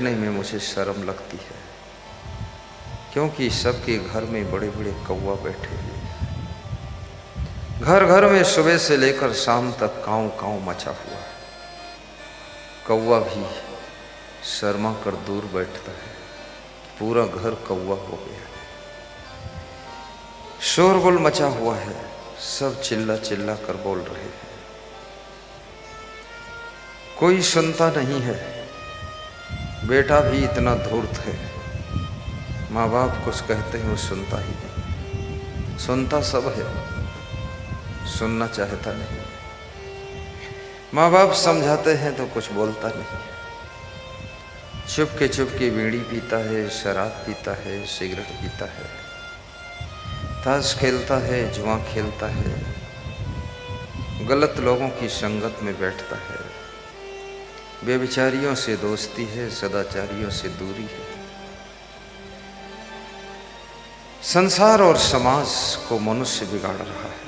नहीं में मुझे शर्म लगती है, क्योंकि सबके घर में बड़े बड़े कौवा बैठे हुए हैं। घर घर में सुबह से लेकर शाम तक काँव काँव मचा हुआ है। कौवा भी शर्मा कर दूर बैठता है, पूरा घर कौवा हो गया है। शोरगुल मचा हुआ है, सब चिल्ला चिल्ला कर बोल रहे हैं, कोई सुनता नहीं है। बेटा भी इतना धूर्त है, माँ बाप कुछ कहते हैं वो सुनता ही नहीं। सुनता सब है, सुनना चाहता नहीं। माँ बाप समझाते हैं तो कुछ बोलता नहीं। चुपके बीड़ी पीता है, शराब पीता है, सिगरेट पीता है, ताश खेलता है, जुआ खेलता है, गलत लोगों की संगत में बैठता है, बेविचारियों से दोस्ती है, सदाचारियों से दूरी है। संसार और समाज को मनुष्य बिगाड़ रहा है।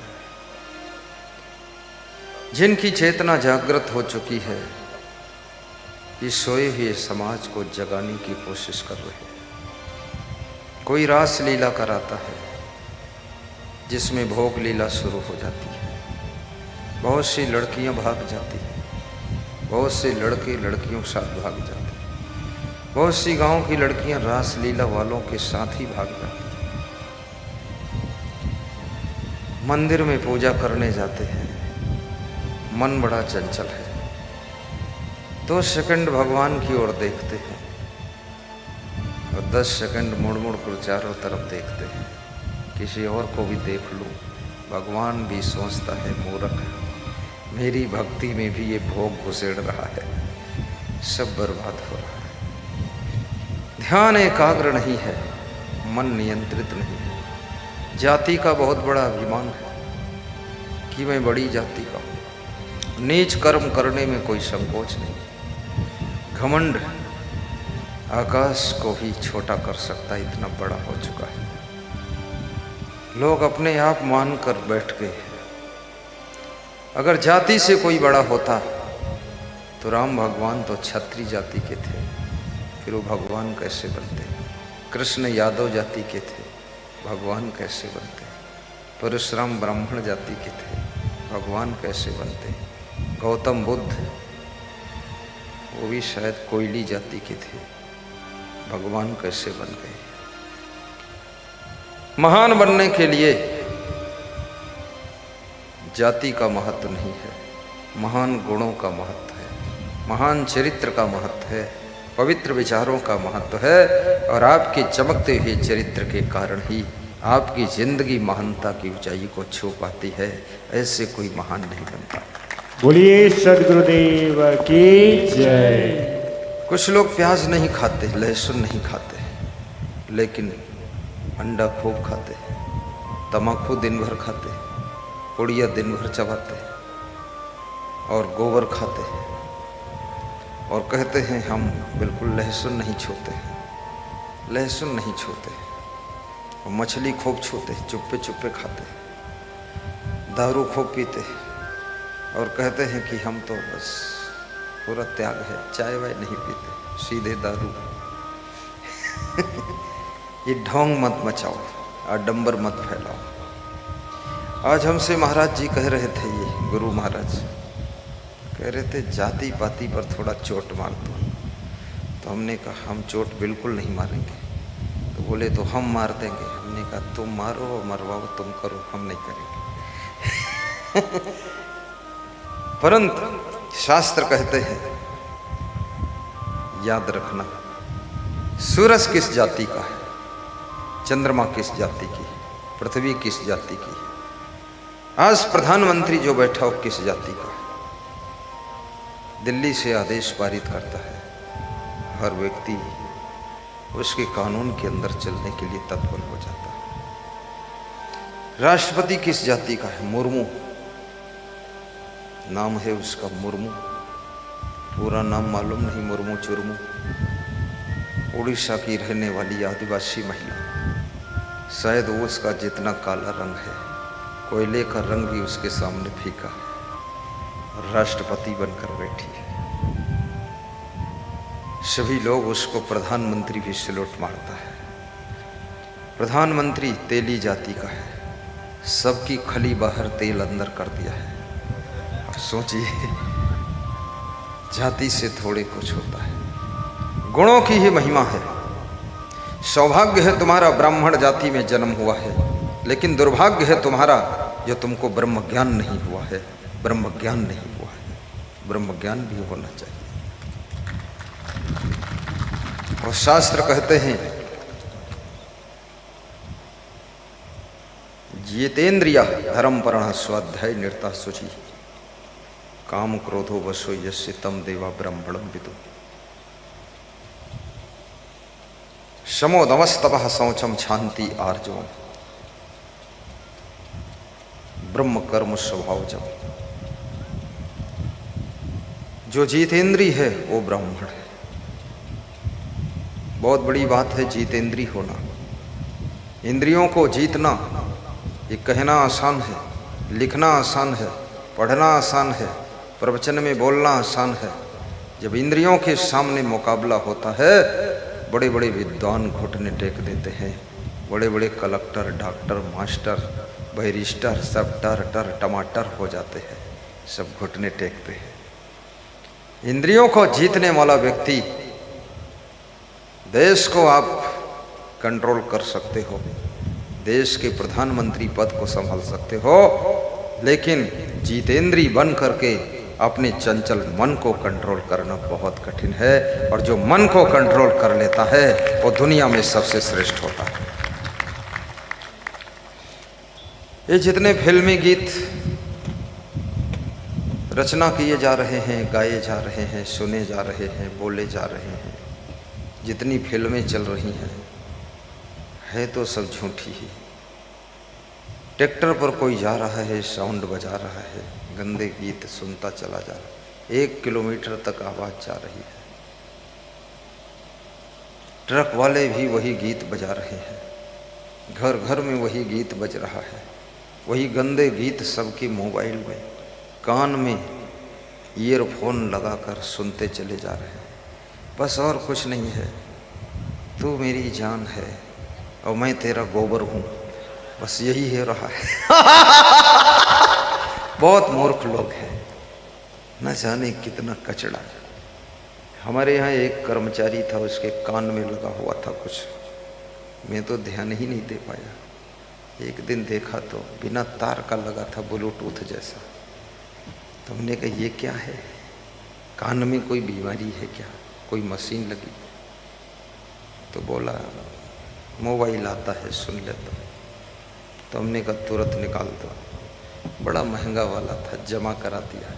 जिनकी चेतना जागृत हो चुकी है, इस सोए हुए समाज को जगाने की कोशिश कर रहे हैं। कोई रास लीला कराता है, जिसमें भोग लीला शुरू हो जाती है। बहुत सी लड़कियां भाग जाती हैं, बहुत से लड़के लड़कियों के साथ भाग जाते हैं। बहुत सी गांव की लड़कियां रास लीला वालों के साथ ही भाग जाती हैं। मंदिर में पूजा करने जाते हैं, मन बड़ा चंचल है। 2 सेकंड भगवान की ओर देखते हैं और 10 सेकंड मुड़ मुड़ कर चारों तरफ देखते हैं, किसी और को भी देख लूं। भगवान भी सोचता है मूर्ख है, मेरी भक्ति में भी ये भोग घुसेड़ रहा है, सब बर्बाद हो रहा है। ध्यान एकाग्र नहीं है, मन नियंत्रित नहीं है। जाति का बहुत बड़ा अभिमान है कि मैं बड़ी जाति का हूँ। नीच कर्म करने में कोई संकोच नहीं। घमंड आकाश को भी छोटा कर सकता, इतना बड़ा हो चुका है। लोग अपने आप मान कर बैठ गए हैं। अगर जाति से कोई बड़ा होता तो राम भगवान तो क्षत्रिय जाति के थे, फिर वो भगवान कैसे बनते? कृष्ण यादव जाति के थे, भगवान कैसे बनते? परशुराम ब्राह्मण जाति के थे, भगवान कैसे बनते? गौतम बुद्ध वो भी शायद कोयली जाति के थे, भगवान कैसे बन गए? महान बनने के लिए जाति का महत्व नहीं है, महान गुणों का महत्व है, महान चरित्र का महत्व है, पवित्र विचारों का महत्व है। और आपके चमकते हुए चरित्र के कारण ही आपकी जिंदगी महानता की ऊंचाई को छू पाती है। ऐसे कोई महान नहीं बनता। बोलिए सद्गुरुदेव की जय। कुछ लोग प्याज नहीं खाते, लहसुन नहीं खाते, लेकिन अंडा खूब खाते, तम्बाकू दिन भर खाते, पुड़िया दिन भर चबाते और गोबर खाते हैं और कहते हैं हम बिल्कुल लहसुन नहीं छूते, लहसुन नहीं छूते। और मछली खूब छूते, चुप्पे चुप्पे खाते, दारू खूब पीते और कहते हैं कि हम तो बस पूरा त्याग है, चाय वाय नहीं पीते, सीधे दारू। ये ढोंग मत मचाओ, आडंबर मत फैलाओ। आज हमसे महाराज जी कह रहे थे, ये गुरु महाराज कह रहे थे जाति पाति पर थोड़ा चोट मार दो। तो हमने कहा हम चोट बिल्कुल नहीं मारेंगे। तो बोले तो हम मार देंगे। हमने कहा तुम मारो और मरवाओ, तुम करो, हम नहीं करेंगे। परंतु शास्त्र कहते हैं, याद रखना, सूरज किस जाति का है, चंद्रमा किस जाति की, पृथ्वी किस जाति की। आज प्रधानमंत्री जो बैठा हो किस जाति का, दिल्ली से आदेश पारित करता है, हर व्यक्ति उसके कानून के अंदर चलने के लिए तत्पर हो जाता है। राष्ट्रपति किस जाति का है, मुर्मू नाम है उसका, मुर्मू। पूरा नाम मालूम नहीं, मुर्मू चुर्मू। उड़ीसा की रहने वाली आदिवासी महिला, शायद वो उसका जितना काला रंग है, कोयले का रंग भी उसके सामने फीका है, राष्ट्रपति बनकर बैठी है। सभी लोग उसको प्रधानमंत्री भी सैल्यूट मारता है। प्रधानमंत्री तेली जाति का है, सबकी खली बाहर तेल अंदर कर दिया है। अब सोचिए, जाति से थोड़े कुछ होता है, गुणों की ही महिमा है। सौभाग्य है तुम्हारा ब्राह्मण जाति में जन्म हुआ है, लेकिन दुर्भाग्य है तुम्हारा जो तुमको ब्रह्म ज्ञान नहीं हुआ है, ब्रह्म ज्ञान नहीं हुआ है। ब्रह्म ज्ञान भी होना चाहिए। और शास्त्र कहते हैं, जितेंद्रिय धर्मपरण स्वाध्याय निरता शुचि काम क्रोधो वशो यस्य तम देवा ब्रह्मणं विदु शमो दमस्तपः शौचम शांति आर्जवम ब्रह्म कर्म स्वभावजम। जो जितेंद्रिय है वो ब्राह्मण है। बहुत बड़ी बात है जितेंद्रिय होना। इंद्रियों को जीतना ये कहना आसान है, लिखना आसान है, पढ़ना आसान है, प्रवचन में बोलना आसान है। जब इंद्रियों के सामने मुकाबला होता है, बड़े बड़े विद्वान घुटने टेक देते हैं। बड़े बड़े कलेक्टर, डॉक्टर, मास्टर, बैरिस्टर सब टर टमाटर हो जाते हैं, सब घुटने टेकते हैं। इंद्रियों को जीतने वाला व्यक्ति, देश को आप कंट्रोल कर सकते हो, देश के प्रधानमंत्री पद को संभाल सकते हो, लेकिन जितेंद्रिय बन करके अपने चंचल मन को कंट्रोल करना बहुत कठिन है। और जो मन को कंट्रोल कर लेता है वो दुनिया में सबसे श्रेष्ठ होता है। ये जितने फिल्मी गीत रचना किए जा रहे हैं, गाए जा रहे हैं, सुने जा रहे हैं, बोले जा रहे हैं, जितनी फिल्में चल रही हैं, है तो सब झूठी ही। ट्रैक्टर पर कोई जा रहा है, साउंड बजा रहा है, गंदे गीत सुनता चला जा रहा है, 1 किलोमीटर तक आवाज़ जा रही है। ट्रक वाले भी वही गीत बजा रहे हैं, घर घर में वही गीत बज रहा है, वही गंदे गीत सबकी मोबाइल में, कान में ईयरफोन लगाकर सुनते चले जा रहे हैं। बस और कुछ नहीं है। तू मेरी जान है और मैं तेरा गोबर हूँ, बस यही है रहा है। बहुत मूर्ख लोग हैं, न जाने कितना कचड़ा। हमारे यहाँ एक कर्मचारी था, उसके कान में लगा हुआ था कुछ, मैं तो ध्यान ही नहीं दे पाया। एक दिन देखा तो बिना तार का लगा था, ब्लूटूथ जैसा। तो हमने कहा ये क्या है, कान में कोई बीमारी है क्या, कोई मशीन लगी? तो बोला मोबाइल आता है, सुन लेता। तो हमने कहा तुरंत निकाल दो। बड़ा महंगा वाला था, जमा करा दिया,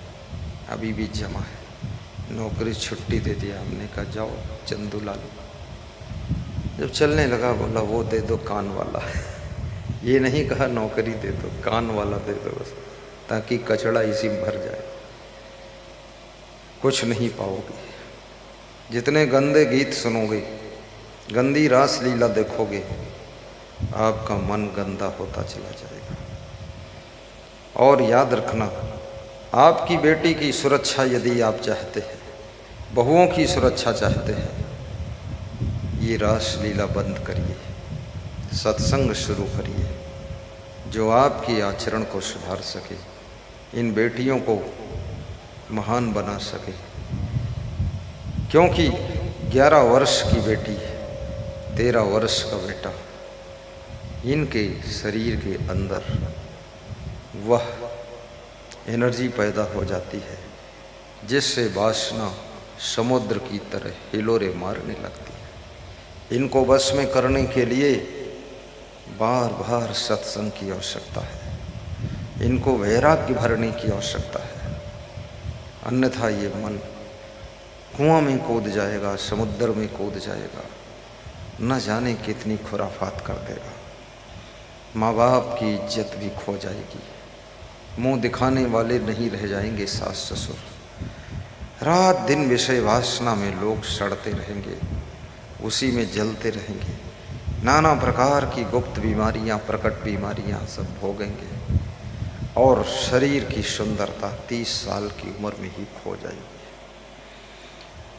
अभी भी जमा है। नौकरी छुट्टी दे दिया। हमने कहा जाओ चंदू ला लो। जब चलने लगा बोला वो दे दो कान वाला। ये नहीं कहा नौकरी दे दो, कान वाला दे दो बस, ताकि कचड़ा इसी में भर जाए। कुछ नहीं पाओगे। जितने गंदे गीत सुनोगे, गंदी रास लीला देखोगे, आपका मन गंदा होता चला जाएगा। और याद रखना, आपकी बेटी की सुरक्षा यदि आप चाहते हैं, बहुओं की सुरक्षा चाहते हैं, ये रास लीला बंद करिए, सत्संग शुरू करिए, जो आपके आचरण को सुधार सके, इन बेटियों को महान बना सके। क्योंकि 11 वर्ष की बेटी, 13 वर्ष का बेटा, इनके शरीर के अंदर वह एनर्जी पैदा हो जाती है जिससे वासना समुद्र की तरह हिलोरे मारने लगती है। इनको वश में करने के लिए बार बार सत्संग की आवश्यकता है, इनको वैराग्य भरने की आवश्यकता है। अन्यथा ये मन कुआं में कूद जाएगा, समुद्र में कूद जाएगा, न जाने कितनी खुराफात कर देगा। माँ बाप की इज्जत भी खो जाएगी, मुंह दिखाने वाले नहीं रह जाएंगे सास ससुर। रात दिन विषय वासना में लोग सड़ते रहेंगे, उसी में जलते रहेंगे। नाना प्रकार की गुप्त बीमारियां, प्रकट बीमारियां सब भोगेंगे और शरीर की सुंदरता 30 साल की उम्र में ही खो जाएगी।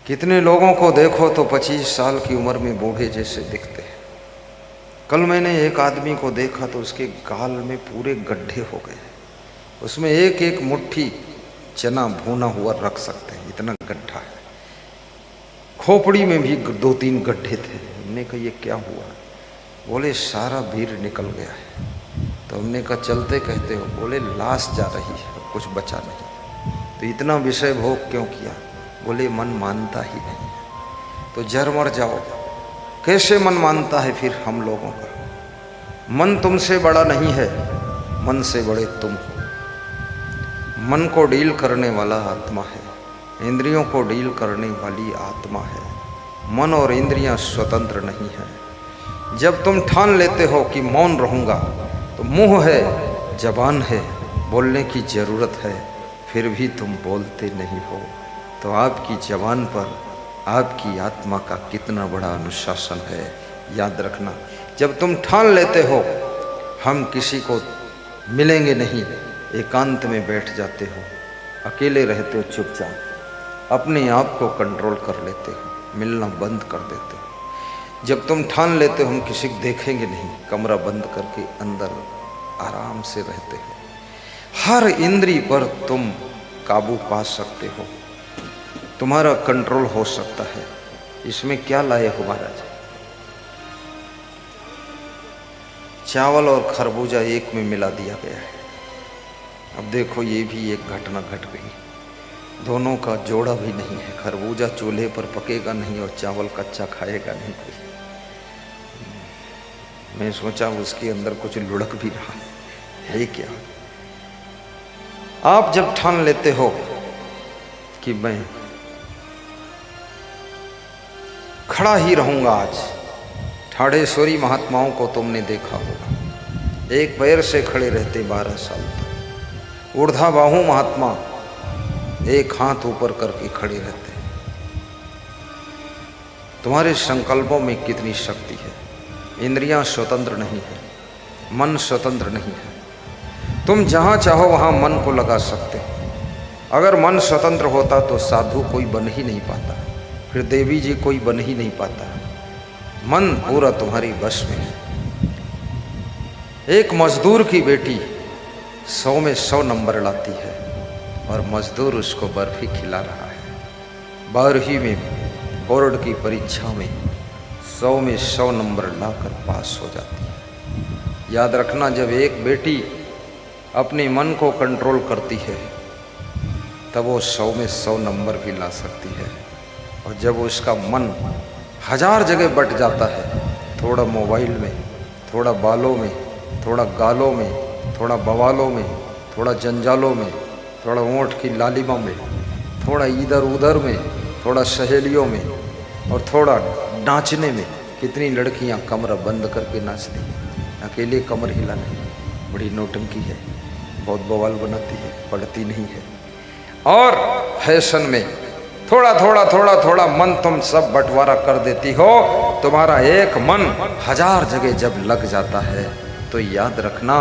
कितने लोगों को देखो तो 25 साल की उम्र में बूढ़े जैसे दिखते हैं। कल मैंने एक आदमी को देखा तो उसके गाल में पूरे गड्ढे हो गए, उसमें एक एक मुट्ठी चना भुना हुआ रख सकते हैं, इतना गड्ढा है। खोपड़ी में भी 2-3 गड्ढे थे। हमने कहा ये क्या हुआ? बोले सारा वीर निकल गया है। तो हमने कहा चलते कहते हो? बोले लाश जा रही है, कुछ बचा नहीं। तो इतना विषय भोग क्यों किया? बोले मन मानता ही नहीं। तो जर मर जाओ। कैसे मन मानता है फिर हम लोगों का? मन तुमसे बड़ा नहीं है, मन से बड़े तुम हो। मन को डील करने वाला आत्मा है, इंद्रियों को डील करने वाली आत्मा है। मन और इंद्रियां स्वतंत्र नहीं है। जब तुम ठान लेते हो कि मौन रहूँगा, तो मुंह है, जबान है, बोलने की ज़रूरत है, फिर भी तुम बोलते नहीं हो। तो आपकी जबान पर आपकी आत्मा का कितना बड़ा अनुशासन है, याद रखना। जब तुम ठान लेते हो हम किसी को मिलेंगे नहीं, एकांत में बैठ जाते हो, अकेले रहते हो, चुपचाप अपने आप को कंट्रोल कर लेते हो, मिलना बंद कर देते हो। जब तुम ठान लेते हो हम किसी को देखेंगे नहीं, कमरा बंद करके अंदर आराम से रहते हो। हर इंद्री पर तुम काबू पा सकते हो, तुम्हारा कंट्रोल हो सकता है। इसमें क्या लाए हो महाराज? चावल और खरबूजा एक में मिला दिया गया है। अब देखो ये भी एक घटना घट गई। दोनों का जोड़ा भी नहीं है। खरबूजा चूल्हे पर पकेगा नहीं और चावल कच्चा खाएगा नहीं कोई। मैं सोचा उसके अंदर कुछ लुढ़क भी रहा है क्या? आप जब ठान लेते हो कि मैं खड़ा ही रहूंगा आज, ठाड़ेश्वरी महात्माओं को तुमने देखा होगा, एक पैर से खड़े रहते 12 साल तक। ऊर्ध्वाबाहु महात्मा एक हाथ ऊपर करके खड़े रहते। तुम्हारे संकल्पों में कितनी शक्ति है। इंद्रियां स्वतंत्र नहीं है, मन स्वतंत्र नहीं है। तुम जहां चाहो वहां मन को लगा सकते हो। अगर मन स्वतंत्र होता तो साधु कोई बन ही नहीं पाता, फिर देवी जी कोई बन ही नहीं पाता। मन पूरा तुम्हारी वश में है। एक मजदूर की बेटी 100 में 100 नंबर लाती है और मजदूर उसको बर्फी खिला रहा है। 12वीं में बोर्ड की परीक्षा में 100 में 100 नंबर लाकर पास हो जाती है। याद रखना, जब एक बेटी अपने मन को कंट्रोल करती है तब वो 100 में 100 नंबर भी ला सकती है। और जब उसका मन 1000 जगह बट जाता है, थोड़ा मोबाइल में, थोड़ा बालों में, थोड़ा गालों में, थोड़ा बवालों में, थोड़ा जंजालों में, थोड़ा ओंठ की लालिमा में, थोड़ा इधर उधर में, थोड़ा सहेलियों में और थोड़ा नाचने में। कितनी लड़कियां कमर बंद करके नाचती हैं, अकेले कमर हिलाने, बड़ी नौटंकी है, बहुत बवाल बनाती है, पढ़ती नहीं है। और फैशन में थोड़ा थोड़ा थोड़ा थोड़ा मन तुम सब बंटवारा कर देती हो। तुम्हारा एक मन 1000 जगह जब लग जाता है तो याद रखना,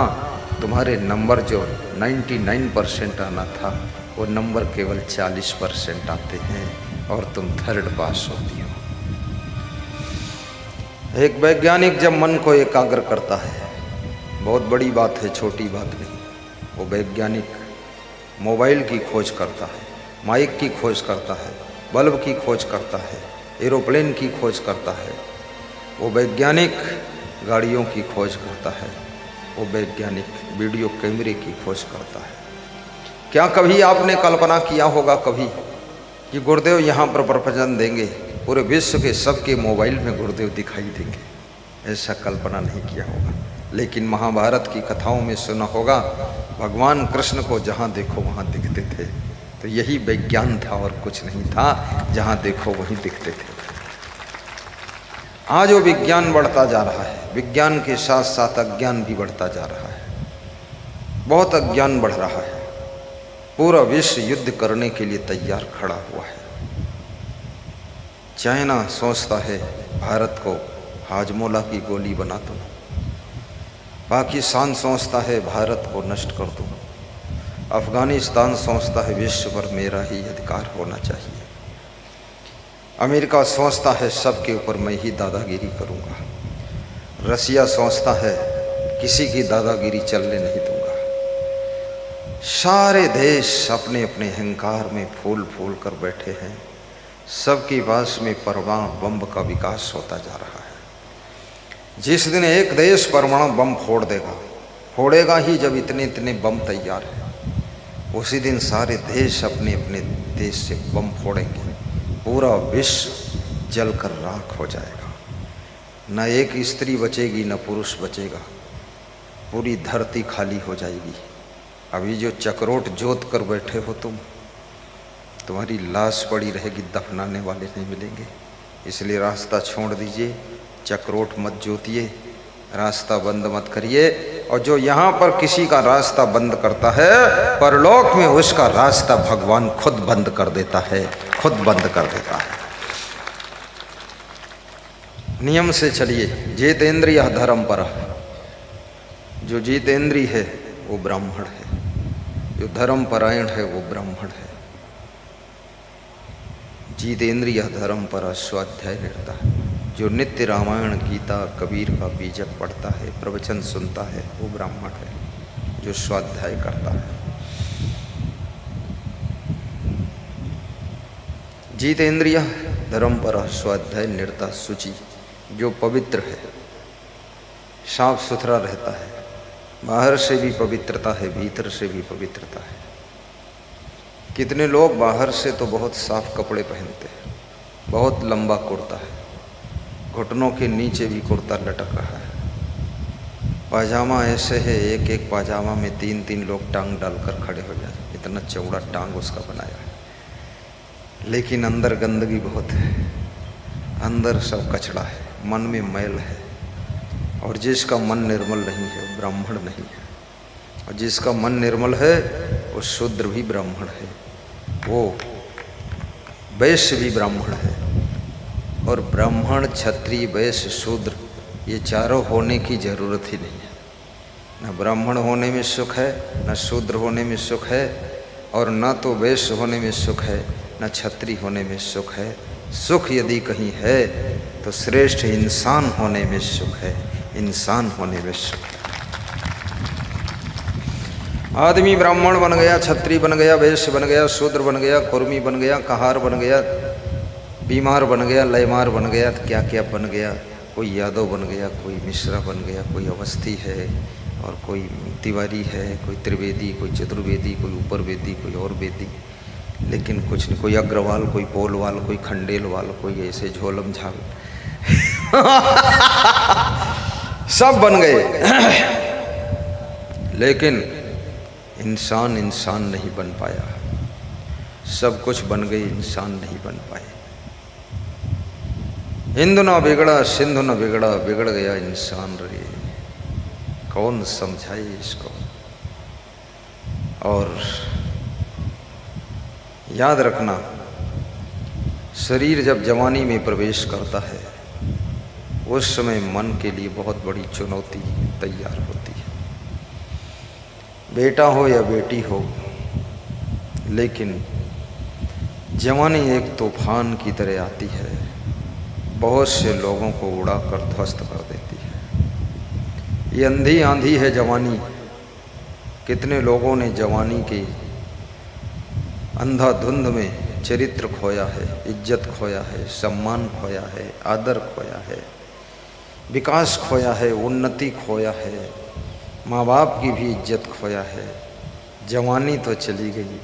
तुम्हारे नंबर जो 99% आना था वो नंबर केवल 40% आते हैं और तुम 3rd पास होती हो। एक वैज्ञानिक जब मन को एकाग्र करता है, बहुत बड़ी बात है, छोटी बात नहीं। वो वैज्ञानिक मोबाइल की खोज करता है, माइक की खोज करता है, बल्ब की खोज करता है, एरोप्लेन की खोज करता है। वो वैज्ञानिक गाड़ियों की खोज करता है, वो वैज्ञानिक वीडियो कैमरे की खोज करता है। क्या कभी आपने कल्पना किया होगा कभी कि गुरुदेव यहाँ पर प्रवचन देंगे, पूरे विश्व के सबके मोबाइल में गुरुदेव दिखाई देंगे? ऐसा कल्पना नहीं किया होगा। लेकिन महाभारत की कथाओं में सुना होगा, भगवान कृष्ण को जहाँ देखो वहाँ दिखते थे। तो यही विज्ञान था और कुछ नहीं था, जहाँ देखो वहीं दिखते थे। आज वो विज्ञान बढ़ता जा रहा है, विज्ञान के साथ साथ अज्ञान भी बढ़ता जा रहा है। बहुत अज्ञान बढ़ रहा है। पूरा विश्व युद्ध करने के लिए तैयार खड़ा हुआ है। चाइना सोचता है भारत को हाजमोला की गोली बना दूं, पाकिस्तान सोचता है भारत को नष्ट कर दूं, अफगानिस्तान सोचता है विश्व पर मेरा ही अधिकार होना चाहिए। अमेरिका सोचता है सबके ऊपर मैं ही दादागिरी करूंगा। रसिया सोचता है किसी की दादागिरी चलने नहीं दूंगा। सारे देश अपने अपने अहंकार में फूल फूल कर बैठे हैं। सबके पास में परमाणु बम का विकास होता जा रहा है। जिस दिन एक देश परमाणु बम फोड़ देगा, फोड़ेगा ही जब इतने इतने बम तैयार है, उसी दिन सारे देश अपने अपने देश से बम फोड़ेंगे। पूरा विश्व जलकर राख हो जाएगा। न एक स्त्री बचेगी न पुरुष बचेगा। पूरी धरती खाली हो जाएगी। अभी जो चक्रोट जोत कर बैठे हो तुम, तुम्हारी लाश पड़ी रहेगी, दफनाने वाले नहीं मिलेंगे। इसलिए रास्ता छोड़ दीजिए, चक्रोट मत जोतिए, रास्ता बंद मत करिए। और जो यहाँ पर किसी का रास्ता बंद करता है, परलोक में उसका रास्ता भगवान खुद बंद कर देता है, खुद बंद कर देता है। नियम से चलिए। जितेंद्रिय धर्म पर, जो जितेंद्रिय है वो ब्राह्मण है, जो धर्म परायण है वो ब्राह्मण है। जितेंद्रिय धर्म पर स्वाध्याय रहता है। जो नित्य रामायण गीता कबीर का बीजक पढ़ता है, प्रवचन सुनता है, वो ब्राह्मण है, जो स्वाध्याय करता है। जितेंद्रिय धर्म पर स्वाध्याय निर्ता शुचि, जो पवित्र है, साफ सुथरा रहता है। बाहर से भी पवित्रता है, भीतर से भी पवित्रता है। कितने लोग बाहर से तो बहुत साफ कपड़े पहनते हैं, बहुत लंबा कुर्ता है, घुटनों के नीचे भी कुर्ता लटक रहा है। पाजामा ऐसे है, एक एक पाजामा में तीन तीन लोग टांग डालकर खड़े हो जाते, इतना चौड़ा टांग उसका बनाया है। लेकिन अंदर गंदगी बहुत है, अंदर सब कचड़ा है, मन में मैल है। और जिसका मन निर्मल नहीं है वो ब्राह्मण नहीं है, और जिसका मन निर्मल है वो शूद्र भी ब्राह्मण है, वो वैश्य भी ब्राह्मण है। और ब्राह्मण, क्षत्रिय, वैश्य, शूद्र, ये चारों होने की जरूरत ही नहीं है। न ब्राह्मण होने में सुख है, न शूद्र होने में सुख है, और न तो वैश्य होने में सुख है, न क्षत्रिय होने में सुख है। सुख यदि कहीं है तो श्रेष्ठ इंसान होने में सुख है, इंसान होने में सुख है। आदमी ब्राह्मण बन गया, क्षत्रिय बन गया, वैश्य बन गया, शूद्र बन गया, कुर्मी बन गया, कहार बन गया, बीमार बन गया, लयमार बन गया, तो क्या क्या बन गया। कोई यादव बन गया, कोई मिश्रा बन गया, कोई अवस्थी है, और कोई तिवारी है, कोई त्रिवेदी, कोई चतुर्वेदी, कोई ऊपर वेदी, कोई और वेदी। लेकिन कुछ नहीं, कोई अग्रवाल, कोई पोलवाल, कोई खंडेलवाल, कोई ऐसे झोलम झाल सब बन गए। लेकिन इंसान इंसान नहीं बन पाया। सब कुछ बन गए, इंसान नहीं बन पाए। हिंदू ना बिगड़ा, सिंधु ना बिगड़ा, बिगड़ गया इंसान रे। कौन समझाए इसको। और याद रखना, शरीर जब जवानी में प्रवेश करता है, उस समय मन के लिए बहुत बड़ी चुनौती तैयार होती है। बेटा हो या बेटी हो, लेकिन जवानी एक तूफान की तरह आती है, बहुत से लोगों को उड़ाकर ध्वस्त कर देती है। ये अंधी आंधी है जवानी। कितने लोगों ने जवानी के अंधाधुंध में चरित्र खोया है, इज्जत खोया है, सम्मान खोया है, आदर खोया है, विकास खोया है, उन्नति खोया है, माँ बाप की भी इज्जत खोया है। जवानी तो चली गई,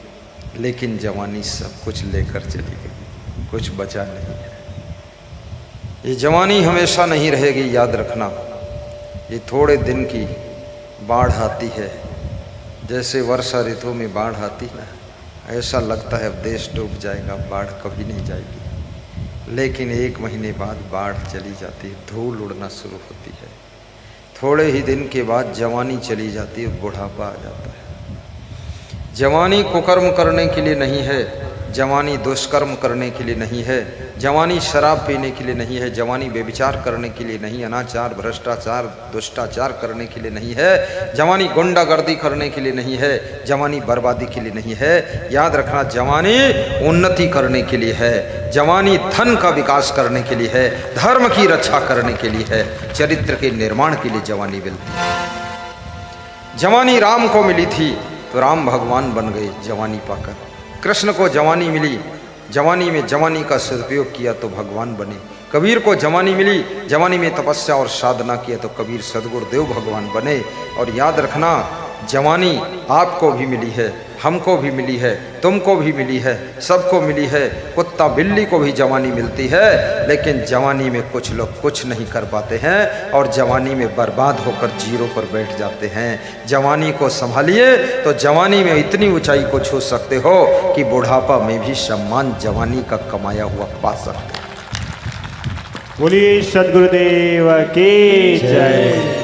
लेकिन जवानी सब कुछ लेकर चली गई, कुछ बचा नहीं है। ये जवानी हमेशा नहीं रहेगी, याद रखना। ये थोड़े दिन की बाढ़ आती है, जैसे वर्षा ऋतु में बाढ़ आती है ना, ऐसा लगता है अब देश डूब जाएगा, बाढ़ कभी नहीं जाएगी। लेकिन एक महीने बाद बाढ़ चली जाती है, धूल उड़ना शुरू होती है। थोड़े ही दिन के बाद जवानी चली जाती है, बुढ़ापा आ जाता है। जवानी कुकर्म करने के लिए नहीं है, जवानी दुष्कर्म करने के लिए नहीं है, जवानी शराब पीने के लिए नहीं है, जवानी बेविचार करने के लिए नहीं, अनाचार भ्रष्टाचार दुष्टाचार करने के लिए नहीं है, जवानी गुंडागर्दी करने के लिए नहीं है, जवानी बर्बादी के लिए नहीं है। याद रखना, जवानी उन्नति करने के लिए है, जवानी धन का विकास करने के लिए है, धर्म की रक्षा करने के लिए है, चरित्र के निर्माण के लिए जवानी मिलती है। जवानी राम को मिली थी तो राम भगवान बन गए जवानी पाकर। कृष्ण को जवानी मिली, जवानी में जवानी का सदुपयोग किया तो भगवान बने। कबीर को जवानी मिली, जवानी में तपस्या और साधना किया तो कबीर सदगुरुदेव भगवान बने। और याद रखना, जवानी आपको भी मिली है, हमको भी मिली है, तुमको भी मिली है, सबको मिली है। कुत्ता बिल्ली को भी जवानी मिलती है, लेकिन जवानी में कुछ लोग कुछ नहीं कर पाते हैं और जवानी में बर्बाद होकर जीरो पर बैठ जाते हैं। जवानी को संभालिए तो जवानी में इतनी ऊंचाई को छू सकते हो कि बुढ़ापा में भी सम्मान जवानी का कमाया हुआ पा सकते हो। बोलिए सद्गुरुदेव की जय।